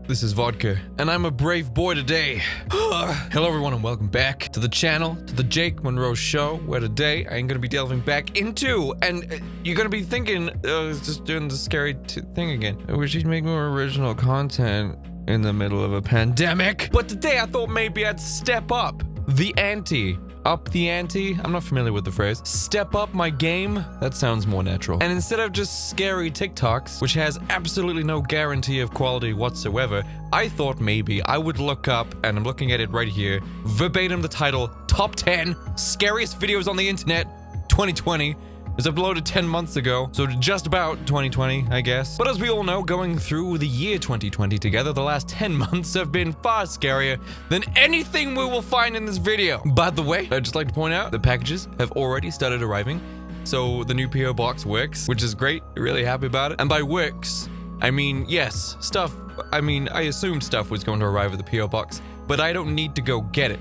This is Vodka, and I'm a brave boy today. Hello everyone and welcome back to the channel, to the Jake Munro show, where today I'm gonna be delving back into, and you're gonna be thinking, it's just doing the scary thing again. I wish he'd make more original content in the middle of a pandemic. But today I thought maybe I'd step up the ante. Up the ante? I'm not familiar with the phrase. Step up my game? That sounds more natural. And instead of just scary TikToks, which has absolutely no guarantee of quality whatsoever, I thought maybe I would look up, and I'm looking at it right here, verbatim the title, Top 10 Scariest Videos on the Internet 2020. It was uploaded 10 months ago, so just about 2020, I guess. But as we all know, going through the year 2020 together, the last 10 months have been far scarier than anything we will find in this video. By the way, I'd just like to point out the packages have already started arriving, so the new PO box works, which is great. Really happy about it. And by works, I mean, yes, stuff, I assumed stuff was going to arrive at the PO box, but I don't need to go get it.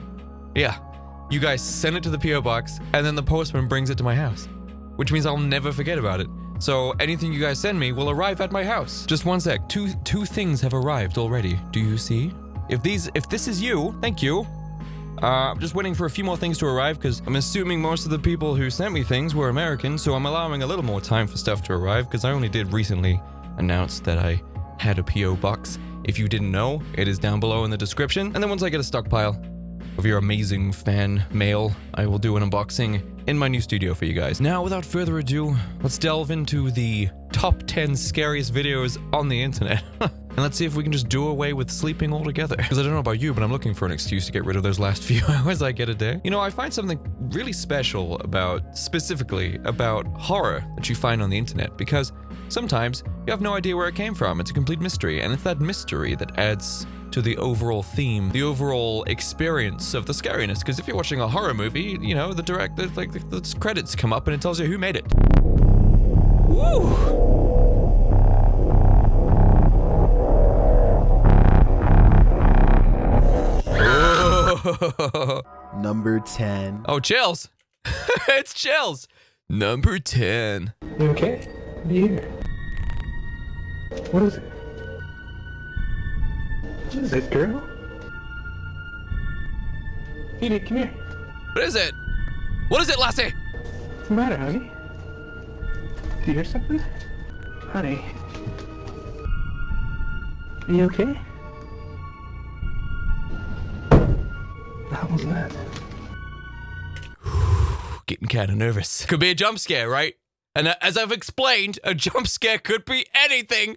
Yeah, you guys send it to the PO box, and then the postman brings it to my house, which means I'll never forget about it. So anything you guys send me will arrive at my house. Just one sec. Two things have arrived already. Do you see? If this is you, thank you. I'm just waiting for a few more things to arrive because I'm assuming most of the people who sent me things were American, so I'm allowing a little more time for stuff to arrive because I only did recently announce that I had a PO box. If you didn't know, it is down below in the description. And then once I get a stockpile of your amazing fan mail, I will do an unboxing in my new studio for you guys. Now, without further ado, let's delve into the top 10 scariest videos on the internet. And let's see if we can just do away with sleeping altogether. Because I don't know about you, but I'm looking for an excuse to get rid of those last few hours I get a day. You know, I find something really special specifically about horror that you find on the internet, because sometimes you have no idea where it came from. It's a complete mystery, and it's that mystery that adds to the overall theme, the overall experience of the scariness. Because if you're watching a horror movie, you know, the credits come up and it tells you who made it. Woo! Number 10. Oh, chills! It's chills! Number 10. You okay? What do you hear? What is it? What is it, girl? Phoebe, come here. What is it? What is it, lassie? What's the matter, honey? Do you hear something? Honey. Are you okay? What the hell was that? Getting kind of nervous. Could be a jump scare, right? And as I've explained, a jump scare could be anything,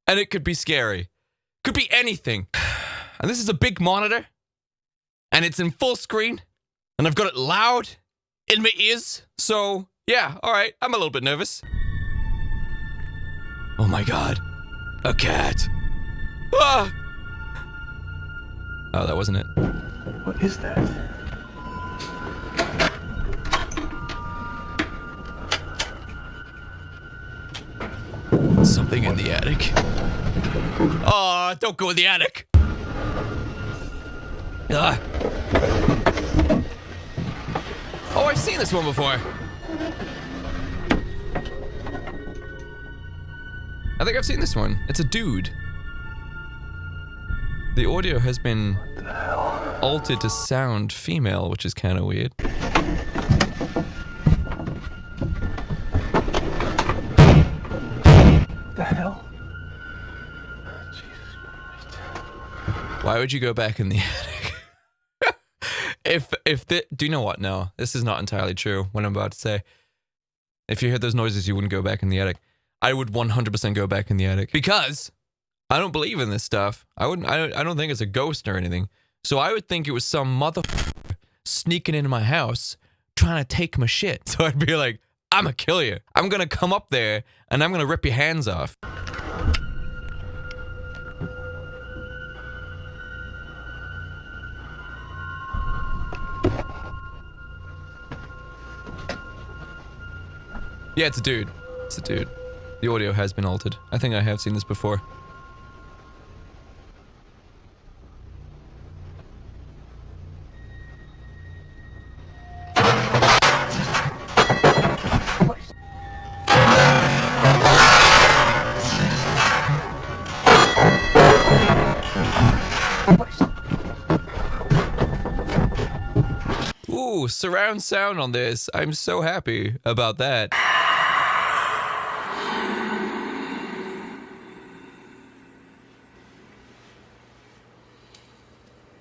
and it could be scary. Could be anything. And this is a big monitor, and it's in full screen, and I've got it loud in my ears. So, yeah, all right, I'm a little bit nervous. Oh my God, a cat. Ah! Oh, that wasn't it. What is that? Something in the attic. Oh, don't go in the attic. Ah. Oh, I've seen this one before. I think I've seen this one. It's a dude. The audio has been altered to sound female, which is kind of weird. What the hell? Jesus Christ. Why would you go back in the attic? Do you know what? No, this is not entirely true, what I'm about to say. If you heard those noises, you wouldn't go back in the attic. I would 100% go back in the attic. Because I don't believe in this stuff. I don't think it's a ghost or anything. So I would think it was some motherfucker sneaking into my house trying to take my shit. So I'd be like, I'm gonna kill you. I'm gonna come up there and I'm gonna rip your hands off. Yeah, it's a dude. It's a dude. The audio has been altered. I think I have seen this before. Ooh, surround sound on this. I'm so happy about that.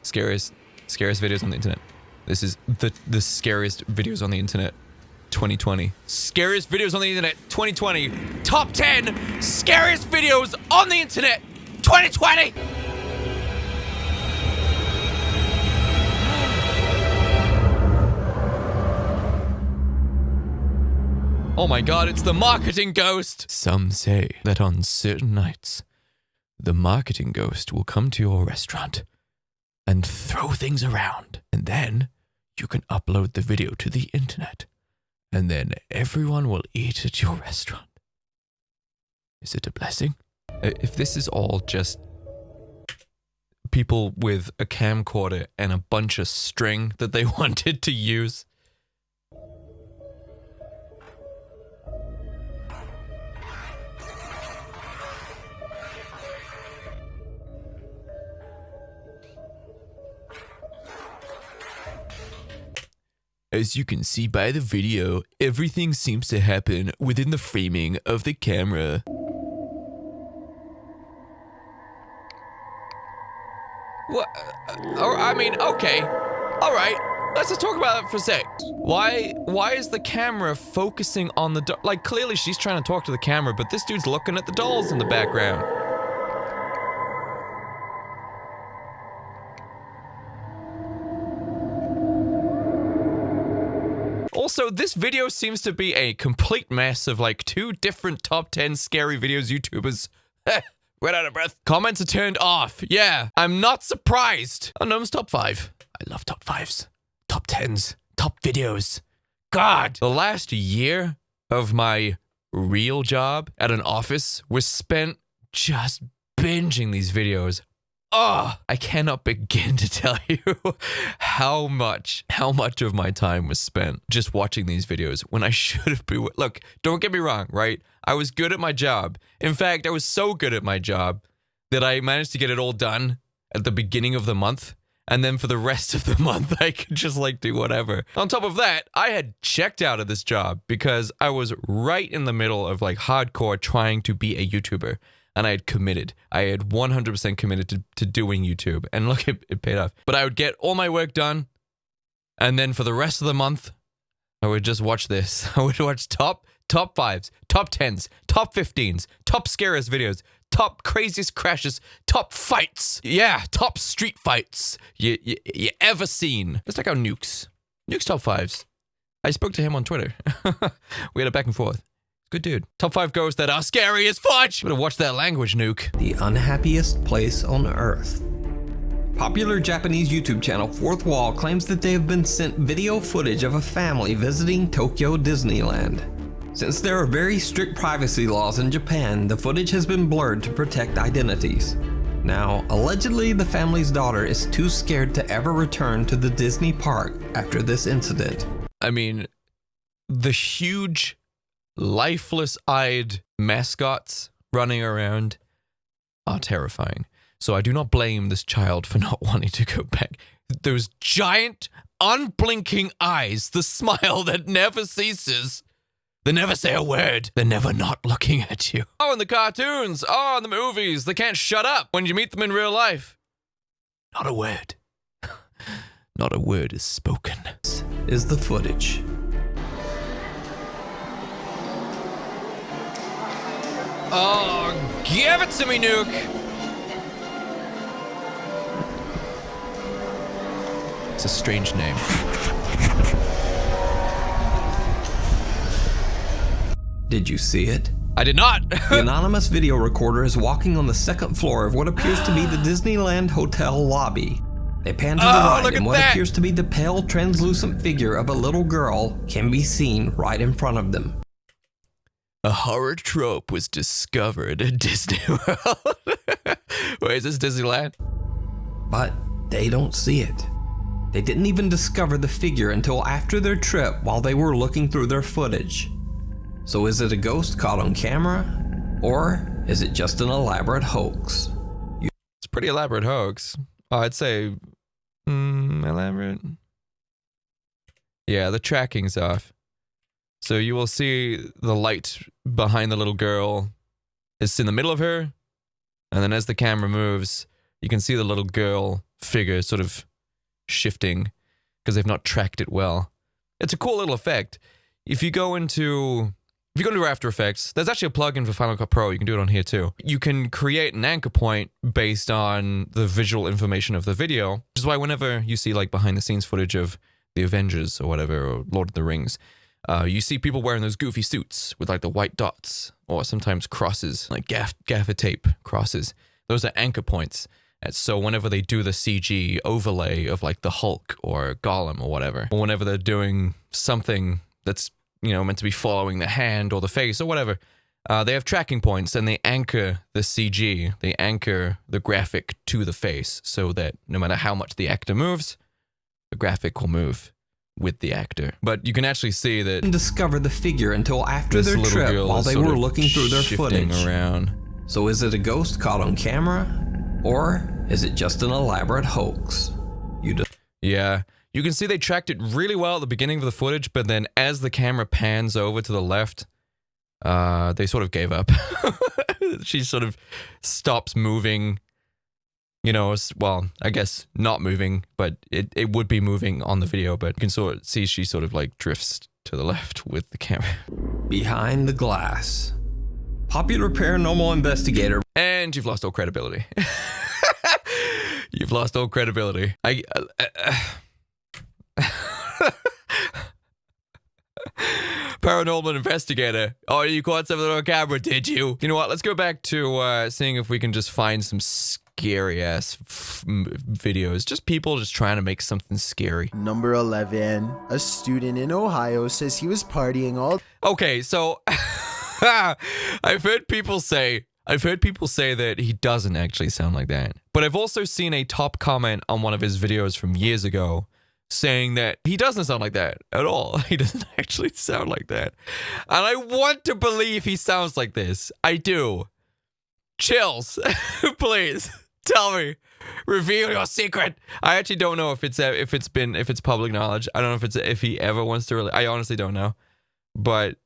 Scariest videos on the internet. This is the scariest videos on the internet. 2020. Scariest videos on the internet. 2020. Top 10 scariest videos on the internet. 2020. Oh my god, it's the marketing ghost! Some say that on certain nights, the marketing ghost will come to your restaurant and throw things around. And then you can upload the video to the internet. And then everyone will eat at your restaurant. Is it a blessing? If this is all just people with a camcorder and a bunch of string that they wanted to use. As you can see by the video, everything seems to happen within the framing of the camera. What? I mean, okay. Alright, let's just talk about it for a sec. Why is the camera focusing on the like, clearly she's trying to talk to the camera, but this dude's looking at the dolls in the background. Also, this video seems to be a complete mess of like 2 different top 10 scary videos YouTubers. Right out of breath. Comments are turned off. Yeah, I'm not surprised. Unknown's top 5. I love top 5s. Top 10s. Top videos. God. The last year of my real job at an office was spent just binging these videos. Oh, I cannot begin to tell you how much of my time was spent just watching these videos when I should have been. Look, don't get me wrong, right? I was good at my job. In fact, I was so good at my job that I managed to get it all done at the beginning of the month. And then for the rest of the month, I could just like do whatever. On top of that, I had checked out of this job because I was right in the middle of like hardcore trying to be a YouTuber. And I had committed. I had 100% committed to doing YouTube. And look, it paid off. But I would get all my work done. And then for the rest of the month, I would just watch this. I would watch top 5s, top 10s, top 15s, top scariest videos, top craziest crashes, top fights. Yeah, top street fights you ever seen. Let's check out Nuke's top 5s. I spoke to him on Twitter. We had a back and forth. Good dude. Top 5 ghosts that are scary as fudge. Better watch that language, Nuke. The unhappiest place on Earth. Popular Japanese YouTube channel Fourth Wall claims that they have been sent video footage of a family visiting Tokyo Disneyland. Since there are very strict privacy laws in Japan, the footage has been blurred to protect identities. Now, allegedly the family's daughter is too scared to ever return to the Disney park after this incident. I mean, the huge lifeless-eyed mascots running around are terrifying. So I do not blame this child for not wanting to go back. Those giant, unblinking eyes, the smile that never ceases. They never say a word. They're never not looking at you. Oh, in the cartoons. Oh, in the movies. They can't shut up when you meet them in real life. Not a word. Not a word is spoken. This is the footage. Oh, give it to me, Nuke! It's a strange name. Did you see it? I did not! The anonymous video recorder is walking on the 2nd floor of what appears to be the Disneyland hotel lobby. They pan to the right, and what appears to be the pale, translucent figure of a little girl can be seen right in front of them. A horror trope was discovered at Disney World. Wait, is this Disneyland? But they don't see it. They didn't even discover the figure until after their trip while they were looking through their footage. So is it a ghost caught on camera? Or is it just an elaborate hoax? It's a pretty elaborate hoax. I'd say, elaborate. Yeah, the tracking's off. So you will see the light behind the little girl is in the middle of her, and then as the camera moves, you can see the little girl figure sort of shifting because they've not tracked it well. It's a cool little effect. If you go into After Effects, there's actually a plugin for Final Cut Pro. You can do it on here too. You can create an anchor point based on the visual information of the video, which is why whenever you see like behind the scenes footage of the Avengers or whatever, or Lord of the Rings, you see people wearing those goofy suits with like the white dots or sometimes crosses, like gaffer tape crosses. Those are anchor points. And so whenever they do the CG overlay of like the Hulk or Gollum or whatever, or whenever they're doing something that's, you know, meant to be following the hand or the face or whatever, they have tracking points and they anchor the CG, they anchor the graphic to the face so that no matter how much the actor moves, the graphic will move with the actor. But you can actually see that Didn't discover the figure until after their trip while they were looking through their footage. Around. So is it a ghost caught on camera? Or is it just an elaborate hoax? Yeah. You can see they tracked it really well at the beginning of the footage, but then as the camera pans over to the left, they sort of gave up. She sort of stops moving, you know, well, I guess not moving, but it would be moving on the video, but you can sort of see she sort of like drifts to the left with the camera. Behind the glass. Popular paranormal investigator. And you've lost all credibility. You've lost all credibility. Paranormal investigator. Oh, you caught something on camera, did you? You know what? Let's go back to seeing if we can just find some scary ass videos. Just people just trying to make something scary. Number 11. A student in Ohio says he was partying all... Okay, so I've heard people say that he doesn't actually sound like that. But I've also seen a top comment on one of his videos from years ago saying that he doesn't sound like that at all. He doesn't actually sound like that. And I want to believe he sounds like this. I do. Chills. Please tell me. Reveal your secret. I actually don't know if it's public knowledge. I don't know if he ever wants to I honestly don't know. But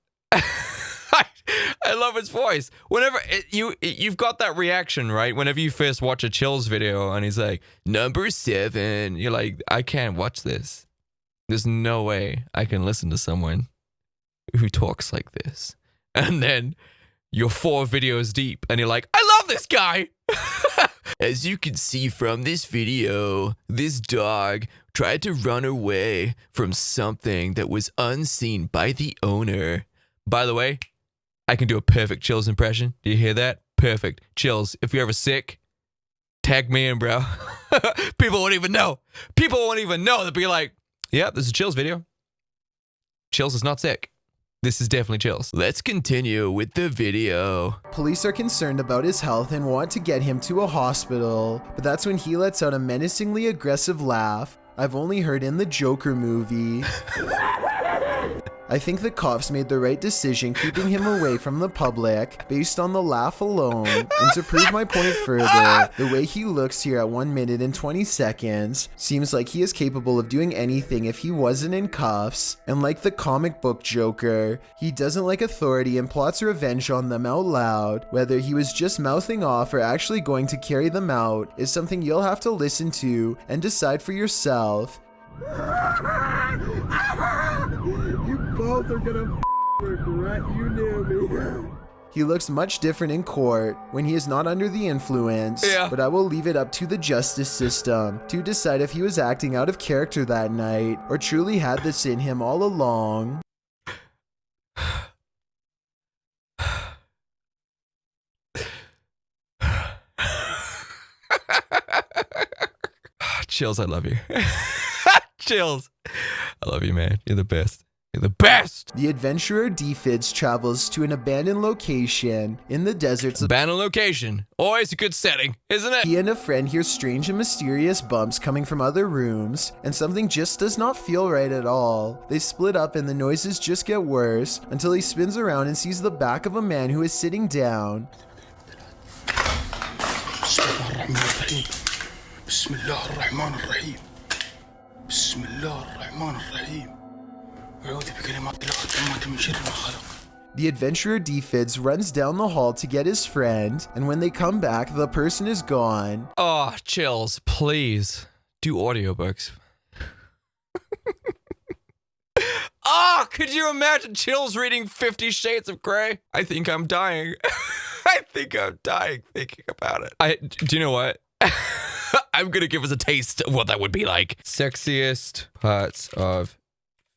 I love his voice. Whenever you've got that reaction, right? Whenever you first watch a Chills video and he's like, number 7, you're like, I can't watch this. There's no way I can listen to someone who talks like this. And then you're 4 videos deep and you're like, I love this guy. As you can see from this video, this dog tried to run away from something that was unseen by the owner. By the way, I can do a perfect Chills impression. Do you hear that? Perfect. Chills, if you're ever sick, tag me in, bro. People won't even know. People won't even know. They'll be like, yeah, this is a Chills video. Chills is not sick. This is definitely Chills. Let's continue with the video. Police are concerned about his health and want to get him to a hospital, but that's when he lets out a menacingly aggressive laugh I've only heard in the Joker movie. I think the cops made the right decision keeping him away from the public based on the laugh alone. And to prove my point further, the way he looks here at 1 minute and 20 seconds seems like he is capable of doing anything if he wasn't in cuffs. And like the comic book Joker, he doesn't like authority and plots revenge on them out loud. Whether he was just mouthing off or actually going to carry them out is something you'll have to listen to and decide for yourself. You both are gonna regret you knew me. He looks much different in court when he is not under the influence, but I will leave it up to the justice system to decide if he was acting out of character that night or truly had this in him all along. Chills, I love you. Chills. I love you, man. You're the best. You're the best! The adventurer D-Fids travels to an abandoned location in the deserts. Abandoned location. Always a good setting, isn't it? He and a friend hear strange and mysterious bumps coming from other rooms, and something just does not feel right at all. They split up and the noises just get worse until he spins around and sees the back of a man who is sitting down. The adventurer Defids runs down the hall to get his friend, and when they come back, the person is gone. Oh, chills, please. Do audiobooks. Oh, could you imagine chills reading 50 Shades of Grey? I think I'm dying. I think I'm dying thinking about it. Do you know what? I'm gonna give us a taste of what that would be like. Sexiest parts of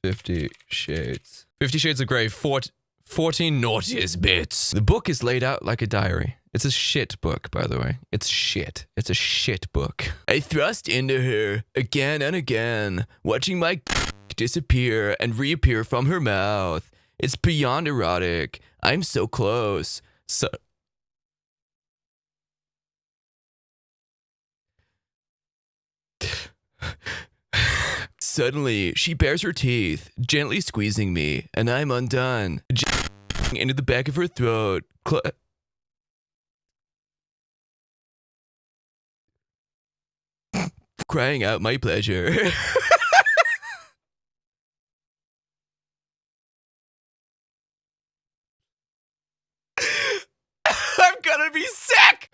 50 Shades. 50 Shades of Grey, 14 naughtiest bits. The book is laid out like a diary. It's a shit book, by the way. It's shit. It's a shit book. I thrust into her again and again, watching my disappear and reappear from her mouth. It's beyond erotic. I'm so close. Suddenly, she bares her teeth, gently squeezing me, and I'm undone. Into the back of her throat. Crying out my pleasure. I'm gonna be sick!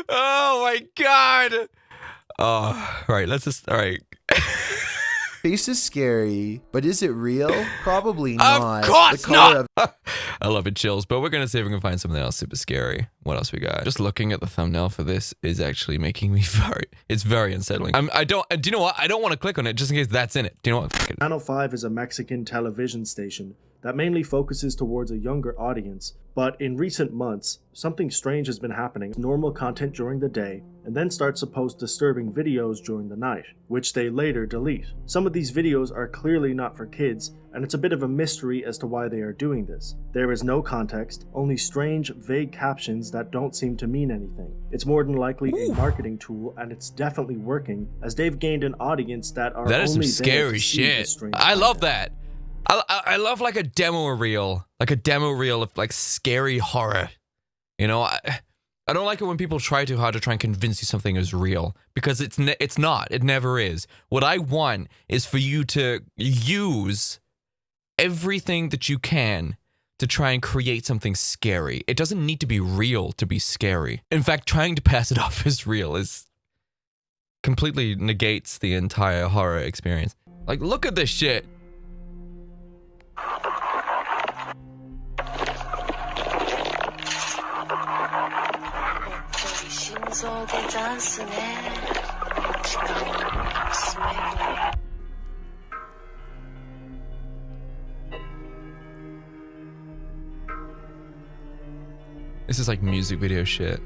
Oh my god! Oh, all right, let's just, all right. Face is scary, but is it real? Probably not. Of course The color not! I love it, chills, but we're gonna see if we can find something else super scary. What else we got? Just looking at the thumbnail for this is actually making me it's very unsettling. Do you know what? I don't want to click on it just in case that's in it. Do you know what? Fuck it. Channel 5 is a Mexican television station that mainly focuses towards a younger audience, but in recent months, something strange has been happening. Normal content during the day, and then starts to post disturbing videos during the night, which they later delete. Some of these videos are clearly not for kids, and it's a bit of a mystery as to why they are doing this. There is no context, only strange, vague captions that don't seem to mean anything. It's more than likely a marketing tool, and it's definitely working, as they've gained an audience that are That is some only there scary to see the shit. strange I love content. that. I love like a demo reel of like scary horror. You know, I don't like it when people try too hard to try and convince you something is real, because it's not. It never is. What I want is for you to use everything that you can to try and create something scary. It doesn't need to be real to be scary. In fact, trying to pass it off as real is completely negates the entire horror experience. Like, look at this shit. This is like music video shit.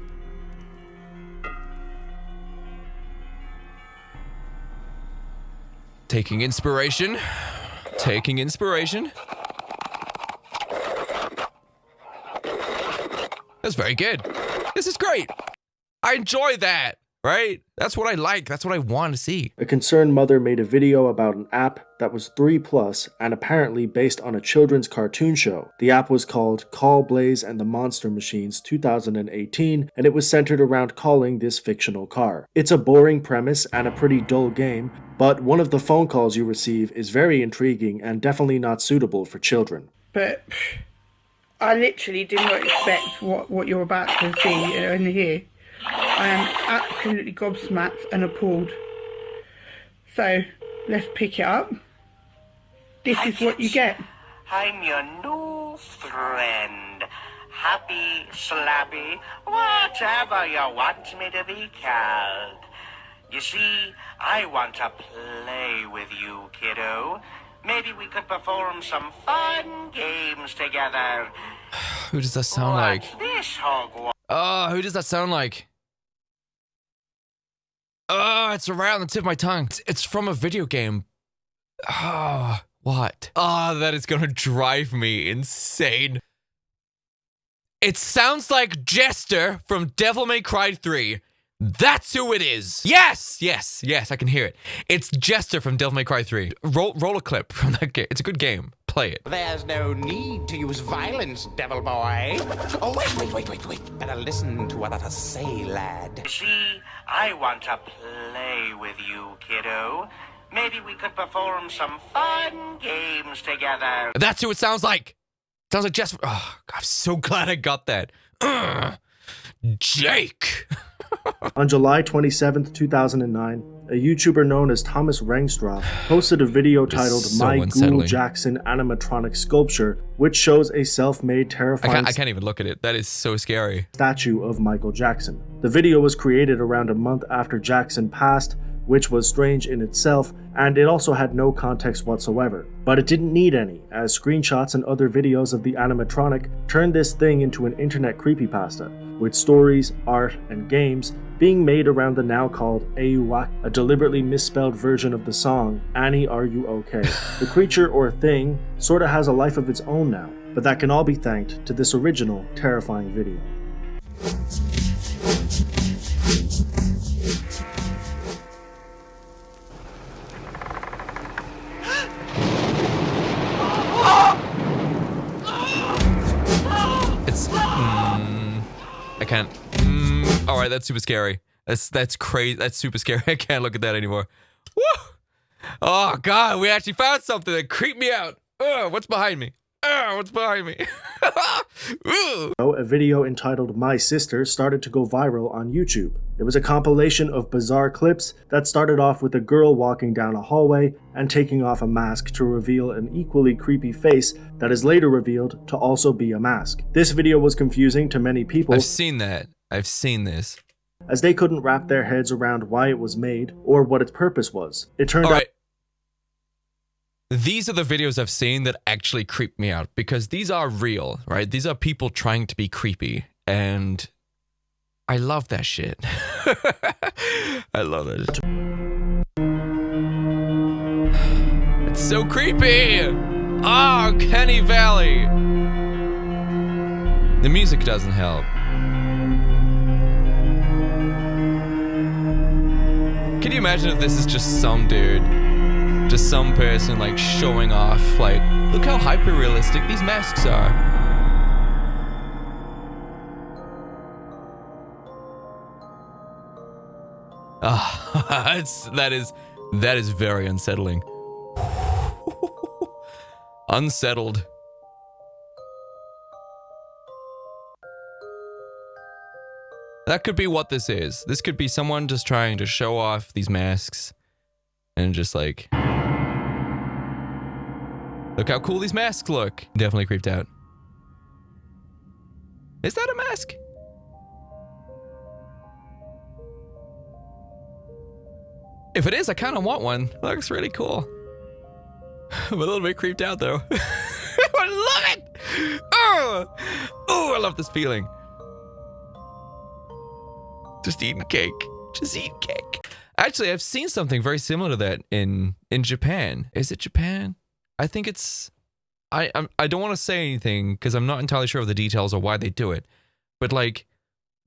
Taking inspiration. Taking inspiration. That's very good. This is great. I enjoy that, right? That's what I like. That's what I want to see. A concerned mother made a video about an app that was 3+ and apparently based on a children's cartoon show. The app was called Call Blaze and the Monster Machines 2018, and it was centered around calling this fictional car. It's a boring premise and a pretty dull game, but one of the phone calls you receive is very intriguing and definitely not suitable for children. But I literally did not expect what you're about to see and hear. I am absolutely gobsmacked and appalled. So, let's pick it up. This is what you get. I'm your new friend. Happy, slappy, whatever you want me to be called. You see, I want to play with you, kiddo. Maybe we could perform some fun games together. Who does that sound like? What's this, Hogwarts? Oh, who does that sound like? Oh, it's around the tip of my tongue. It's from a video game. Oh, what? Oh, that is gonna drive me insane. It sounds like Jester from Devil May Cry 3. That's who it is. Yes, yes, yes, I can hear it. It's Jester from Devil May Cry 3. Roll a clip from that game. It's a good game. Play it. There's no need to use violence, devil boy. Oh, wait. Better listen to what I say, lad. You see, I want to play with you, kiddo. maybe we could perform some fun games together. That's who it sounds like. Sounds like Jess. Oh, I'm so glad I got that. Jake. On July 27th, 2009, a YouTuber known as Thomas Rengstra posted a video titled so My unsettling. Ghoul Jackson Animatronic Sculpture, which shows a self-made terrifying I can't even look at it. That is so scary. statue of Michael Jackson. The video was created around a month after Jackson passed, which was strange in itself, and it also had no context whatsoever. But it didn't need any, as screenshots and other videos of the animatronic turned this thing into an internet creepypasta, with stories, art, and games being made around the now called Ayuwak, a deliberately misspelled version of the song Annie Are You Okay? The creature or thing sorta has a life of its own now, but that can all be thanked to this original terrifying video. It's. I can't. All right, that's super scary. That's crazy. That's super scary. I can't look at that anymore. Woo! Oh God, we actually found something that creeped me out. What's behind me? What's behind me? A video entitled My Sister started to go viral on YouTube. It was a compilation of bizarre clips that started off with a girl walking down a hallway and taking off a mask to reveal an equally creepy face that is later revealed to also be a mask. This video was confusing to many people. I've seen that. I've seen this. As they couldn't wrap their heads around why it was made or what its purpose was. It turned out these are the videos I've seen that actually creep me out because these are real, right? These are people trying to be creepy, and I love that shit. I love it. It's so creepy. Oh, Kenny Valley. The music doesn't help. Can you imagine if this is just some dude? Just some person like showing off, like, look how hyper realistic these masks are. Ah, that is very unsettling. Unsettled. That could be what this is. This could be someone just trying to show off these masks and just like, look how cool these masks look. Definitely creeped out. Is that a mask? If it is, I kind of want one. It looks really cool. I'm a little bit creeped out though. I love it! Oh, I love this feeling. Just eating cake. Just eat cake. Actually, I've seen something very similar to that in Japan. Is it Japan? I think it's... I don't want to say anything because I'm not entirely sure of the details or why they do it. But like,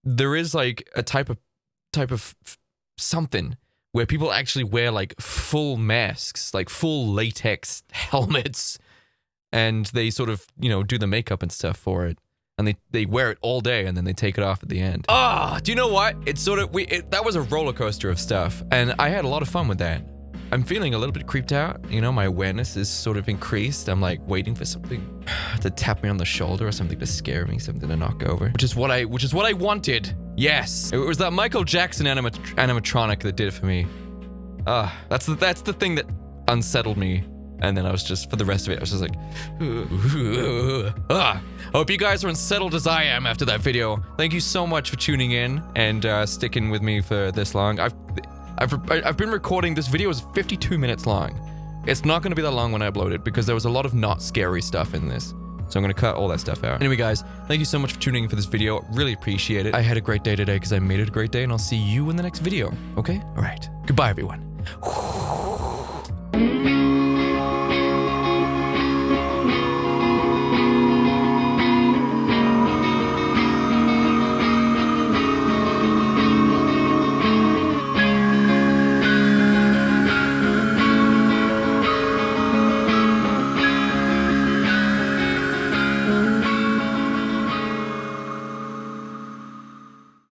there is like a type of something where people actually wear like full masks, like full latex helmets, and they sort of, you know, do the makeup and stuff for it. And they wear it all day and then they take it off at the end. Ah, do you know what? It's sort of, that was a roller coaster of stuff. And I had a lot of fun with that. I'm feeling a little bit creeped out. You know, my awareness is sort of increased. I'm like waiting for something to tap me on the shoulder or something to scare me, something to knock over. Which is what I wanted. Yes. It was that Michael Jackson animatronic that did it for me. That's the thing that unsettled me. And then I was just, for the rest of it, I was just like, I hope you guys are unsettled as I am after that video. Thank you so much for tuning in and sticking with me for this long. I've been recording, this video is 52 minutes long. It's not going to be that long when I upload it because there was a lot of not scary stuff in this. So I'm going to cut all that stuff out. Anyway, guys, thank you so much for tuning in for this video. Really appreciate it. I had a great day today because I made it a great day, and I'll see you in the next video. Okay? All right. Goodbye, everyone.